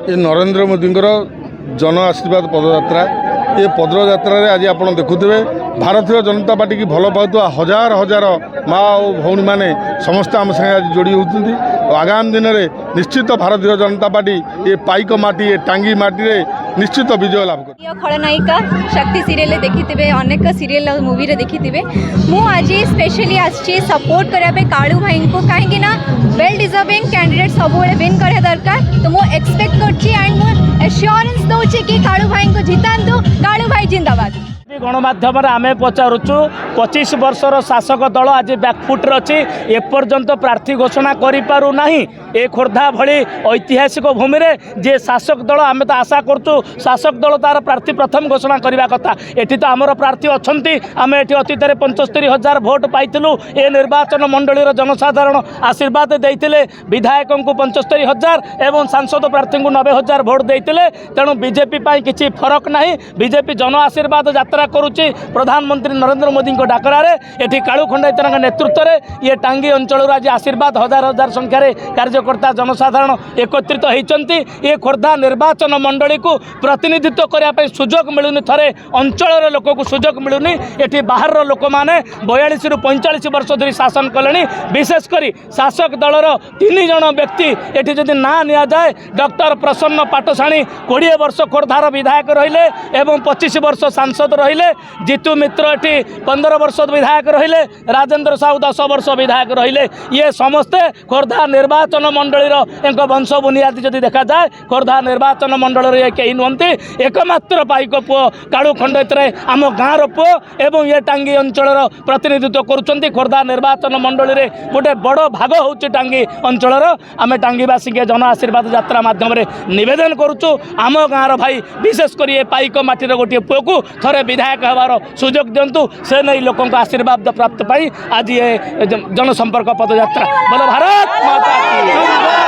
ये नरेंद्र मोदी जन आशीर्वाद पदयात्रा ये पदयात्रा आज आप देखुवे भारतीय जनता पार्टी की भल पाता हजार हजार माँ और भौणी मैंने समस्त आम संगे आज जोड़ी होती। आगामी दिन में निश्चित भारतीय जनता पार्टी ये पाइक माटी ये टांगी माटी रे निश्चित विजय लाभ कर। खलनायिका शक्ति सीरियल देखिथे अनेक सीरियल मूवी रे देखिथे मु आज स्पेशली आछि सपोर्ट करबे कालू भाई को कहीं ना वेल डिजर्विंग कैंडिडेट सब विन करे दरकार तो मु एक्सपेक्ट करछि एंड मु एश्योरेंस दउछि कि कालू भाई को जितांतु कालू भाई जिंदाबाद। गणमाध्यम आम पचारुचु 25 वर्षर शासक दल आज बैकफुट्रे अच्छी एपर्यंत प्रार्थी घोषणा करूँ ना ए खोर्धा भली ऐतिहासिक भूमि में जे शासक दल आम तो आशा करूँ शासक दल तार प्रार्थी प्रथम घोषणा करने कथा एटी तो आमर प्रार्थी अच्छा आम एटी अतीत 75,000 भोट पाइलु ए निर्वाचन मंडलीर जनसाधारण आशीर्वाद देते विधायक को 75,000 एवं सांसद प्रार्थी को 90,000 भोट देते तेणु बीजेपी किसी फरक ना बीजेपी जन आशीर्वाद यात्रा करुच्ची प्रधानमंत्री नरेंद्र मोदी डाकरारे एठी कालू खंडायत नेतृत्व में ये टांगी अंचल आज आशीर्वाद हजार हजार संख्यार कार्यकर्ता जनसाधारण एकत्रित होती। ये खोर्धा निर्वाचन मंडली को प्रतिनिधित्व करने सुजोग मिलूनी थे अंचल लोक को सुजोग मिलूनी एठी बाहर लोक मैंने 42 ରୁ 45 वर्ष धरी शासन कले विशेषकर शासक दलर 3 जन व्यक्ति एठी जदि ना नि जाए डॉक्टर प्रसन्न पाटशाणी 20 वर्ष खोर्धार विधायक रहिले एवं 25 वर्ष सांसद रहिले जीतू मित्र एटी 15 वर्ष विधायक रहिले राजेंद्र साहू 10 वर्ष विधायक रहिले ये समस्ते खोर्धा निर्वाचन मंडलीर एक वंश बुनियादी जदि देखा जाए खोर्धा निर्वाचन मंडल कहीं नुहति एकमात्र पाइक पुओ कालू खंडायत आम गाँवर पुओ एवं ये टांगी अंचल प्रतिनिधित्व करुँच खोर्धा निर्वाचन मंडली में गोटे बड़ भाग होची टांगी अंचल आम टांगीवासी के जन आशीर्वाद यात्रा माध्यम नवेदन करुचु आम गाँवर भाई विशेषकर ये पाइक माटीर गोटे पुओ को थरे विधायक हबार सुजोग दिंतु से नहीं लोकों आशीर्वाद प्राप्त पाई आज ये जनसंपर्क पदयात्रा बोलो भारत माता की।